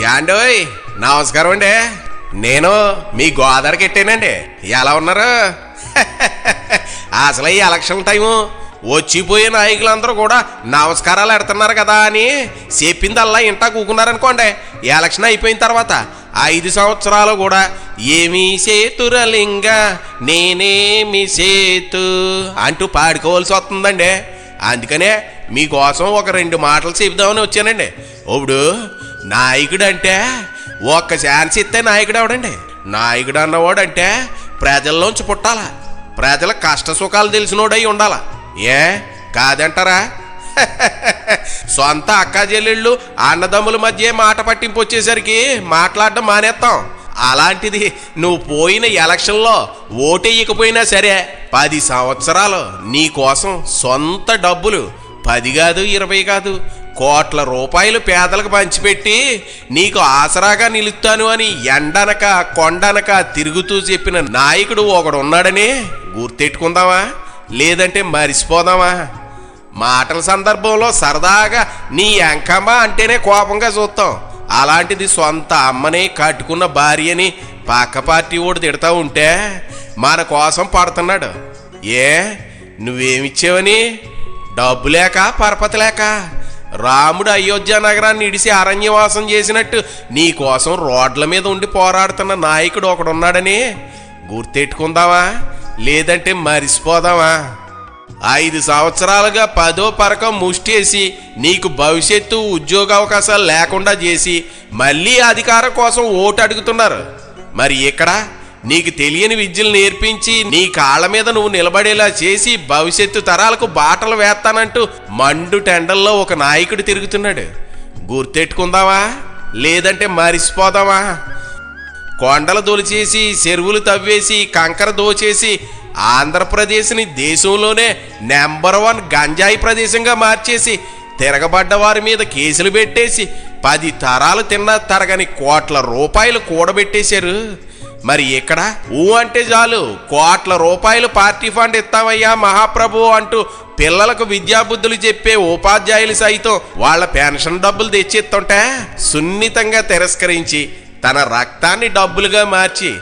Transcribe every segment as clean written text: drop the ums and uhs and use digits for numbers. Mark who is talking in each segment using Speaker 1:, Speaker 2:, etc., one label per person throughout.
Speaker 1: యాండోయ్ నమస్కారం అండి. నేను మీ గోదావరికి ఎట్టానండి. ఎలా ఉన్నారు? అసలు ఈ ఎలక్షన్ టైము వచ్చిపోయే నాయకులందరూ కూడా నమస్కారాలు ఎడుతున్నారు కదా అని చెప్పిందల్లా ఇంటా కూకున్నారనుకోండి. ఎలక్షన్ అయిపోయిన తర్వాత 5 సంవత్సరాలు కూడా ఏమీ సేతురలింగ నేనేమి సేతు అంటూ పాడుకోవాల్సి వస్తుందండి. అందుకనే మీకోసం ఒక 2 మాటలు చెబుదామని వచ్చానండి. ఇప్పుడు నాయకుడు అంటే ఒక్క ఛాన్స్ ఇస్తే నాయకుడు అవడండి. నాయకుడు అన్నవాడు అంటే ప్రజల్లోంచి పుట్టాల, ప్రజల కష్ట సుఖాలు తెలిసినోడై ఉండాల. ఏ కాదంటారా? సొంత అక్క చెల్లెళ్ళు అన్నదమ్ముల మధ్య మాట పట్టింపు వచ్చేసరికి మాట్లాడడం మానేస్తాం. అలాంటిది నువ్వు పోయిన ఎలక్షన్లో ఓటేయకపోయినా సరే 10 సంవత్సరాలు నీ కోసం సొంత డబ్బులు 10 కాదు 20 కాదు కోట్ల రూపాయలు పేదలకు పంచిపెట్టి నీకు ఆసరాగా నిలుస్తాను అని ఎండనక కొండనక తిరుగుతూ చెప్పిన నాయకుడు ఒకడు ఉన్నాడని గుర్తెట్టుకుందామా, లేదంటే మరిసిపోదామా? మాటల సందర్భంలో సరదాగా నీ ఎంకమ్మ అంటేనే కోపంగా చూస్తాం. అలాంటిది సొంత అమ్మని కట్టుకున్న భార్యని పక్క పార్టీ ఓడి తిడతా ఉంటే మన కోసం పడుతున్నాడు. ఏ నువ్వేమిచ్చావని? డబ్బు లేక పరపతి లేక రాముడు అయోధ్య నగరాన్ని ఇడిసి అరణ్యవాసం చేసినట్టు నీ కోసం రోడ్ల మీద ఉండి పోరాడుతున్న నాయకుడు ఒకడున్నాడని గుర్తెట్టుకుందామా, లేదంటే మరిసిపోదామా? 5 సంవత్సరాలుగా 10వ పరకం ముష్టేసి నీకు భవిష్యత్తు ఉద్యోగ అవకాశాలు లేకుండా చేసి మళ్ళీ అధికారం కోసం ఓటు అడుగుతున్నారు. మరి ఇక్కడ నీకు తెలియని విద్యలు నేర్పించి నీ కాళ్ళ మీద నువ్వు నిలబడేలా చేసి భవిష్యత్తు తరాలకు బాటలు వేస్తానంటూ మండు టెండల్లో ఒక నాయకుడు తిరుగుతున్నాడు. గుర్తెట్టుకుందామా, లేదంటే మరిసిపోదామా? కొండలు దొలిచేసి చెరువులు తవ్వేసి కంకర దోచేసి ఆంధ్రప్రదేశ్ని దేశంలోనే నెంబర్ 1 గంజాయి ప్రదేశంగా మార్చేసి తిరగబడ్డ వారి మీద కేసులు పెట్టేసి 10 తరాలు తిన్నా తరగని కోట్ల రూపాయలు కూడబెట్టేశారు. మరి ఇక్కడ అంటే చాలు కోట్ల రూపాయలు పార్టీ ఫండ్ ఇస్తామయ్యా మహాప్రభు అంటూ పిల్లలకు విద్యాబుద్ధులు చెప్పే ఉపాధ్యాయులు సైతం వాళ్ళ పెన్షన్ డబ్బులు తెచ్చిస్తుంటే సున్నితంగా తిరస్కరించి తన రక్తాన్ని డబ్బులుగా మార్చి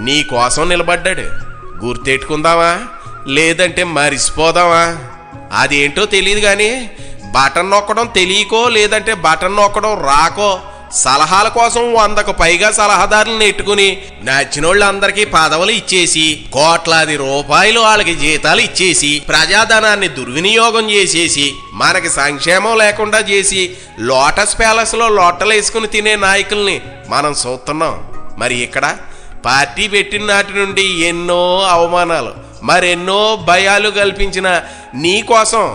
Speaker 1: నీ కోసం నిలబడ్డాడు. గుర్తెట్టుకుందామా, లేదంటే మరిసిపోదామా? అదేంటో తెలియదు కానీ బటన్ నొక్కడం తెలియకో లేదంటే బటన్ నొక్కడం రాకో సలహాల కోసం 100కు పైగా సలహాదారులను నెట్టుకుని నచ్చినోళ్ళందరికీ పదవులు ఇచ్చేసి కోట్లాది రూపాయలు వాళ్ళకి జీతాలు ఇచ్చేసి ప్రజాధనాన్ని దుర్వినియోగం చేసేసి మనకి సంక్షేమం లేకుండా చేసి లోటస్ ప్యాలెస్లో లొట్టలేసుకుని తినే నాయకుల్ని మనం చూస్తున్నాం. మరి ఇక్కడ పార్టీ పెట్టిన నాటి నుండి ఎన్నో అవమానాలు మరెన్నో భయాలు కల్పించిన నీ కోసం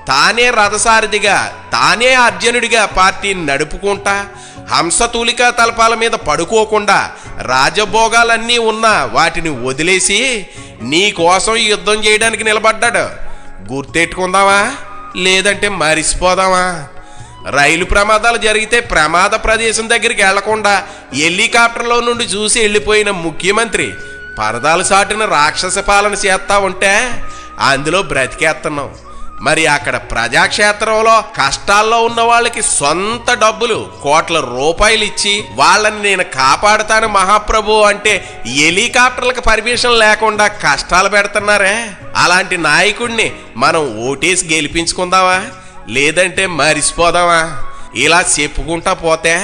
Speaker 1: తానే రథసారథిగా తానే అర్జునుడిగా పార్టీని నడుపుకుంటా హంసతూలికా తలపాల మీద పడుకోకుండా రాజభోగాలన్నీ ఉన్నా వాటిని వదిలేసి నీ కోసం యుద్ధం చేయడానికి నిలబడ్డాడు. గుర్తెట్టుకుందామా, లేదంటే మరిసిపోదామా? రైలు ప్రమాదాలు జరిగితే ప్రమాద ప్రదేశం దగ్గరికి వెళ్లకుండా హెలికాప్టర్లో నుండి చూసి వెళ్ళిపోయిన ముఖ్యమంత్రి పరదాలు సాటిన రాక్షస పాలన చేస్తా ఉంటే అందులో బ్రతికేస్తున్నాం. మరి అక్కడ ప్రజాక్షేత్రంలో కష్టాల్లో ఉన్న వాళ్ళకి సొంత డబ్బులు కోట్ల రూపాయలు ఇచ్చి వాళ్ళని నేను కాపాడుతాను మహాప్రభు అంటే హెలికాప్టర్లకు పర్మిషన్ లేకుండా కష్టాలు పెడుతున్నారే. అలాంటి నాయకుడిని మనం ఓటేసి గెలిపించుకుందామా, లేదంటే మరిసిపోదామా? ఇలా చెప్పుకుంటా పోతే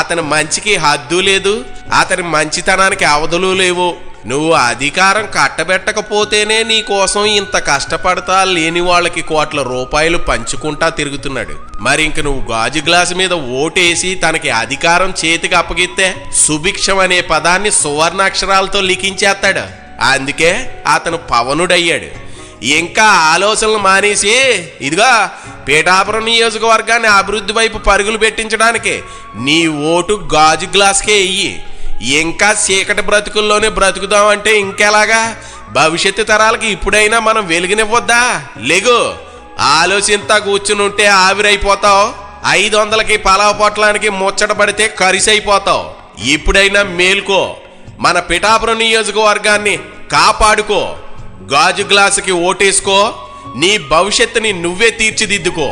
Speaker 1: అతని మంచికి హద్దు లేదు, అతని మంచితనానికి అవధులు లేవు. నువ్వు అధికారం కట్టబెట్టకపోతేనే నీ కోసం ఇంత కష్టపడతా లేని వాళ్ళకి కోట్ల రూపాయలు పంచుకుంటా తిరుగుతున్నాడు. మరి ఇంక నువ్వు గాజు గ్లాసు మీద ఓటేసి తనకి అధికారం చేతికి అప్పగిస్తే సుభిక్షం అనే పదాన్ని సువర్ణాక్షరాలతో లిఖించేస్తాడు. అందుకే అతను పవనుడయ్యాడు. ఇంకా ఆలోచనలు మానేసి ఇదిగా పీఠాపురం నియోజకవర్గాన్ని అభివృద్ధి వైపు పరుగులు పెట్టించడానికి నీ ఓటు గాజు గ్లాస్కే ఇయ్యి. ఇంకా చీకటి బ్రతుకుల్లోనే బ్రతుకుదామంటే ఇంకెలాగా? భవిష్యత్తు తరాలకి ఇప్పుడైనా మనం వెలుగునివ్వద్దా? లేగు, ఆలోచింతా కూర్చునుంటే ఆవిరైపోతావు. 500కి పలావ పొట్లానికి ముచ్చట పడితే కరిసైపోతావు. ఇప్పుడైనా మేల్కో, మన పిఠాపురం నియోజకవర్గాన్ని కాపాడుకో. గాజు గ్లాసుకి ఓటేసుకో, నీ భవిష్యత్తుని నువ్వే తీర్చిదిద్దుకో.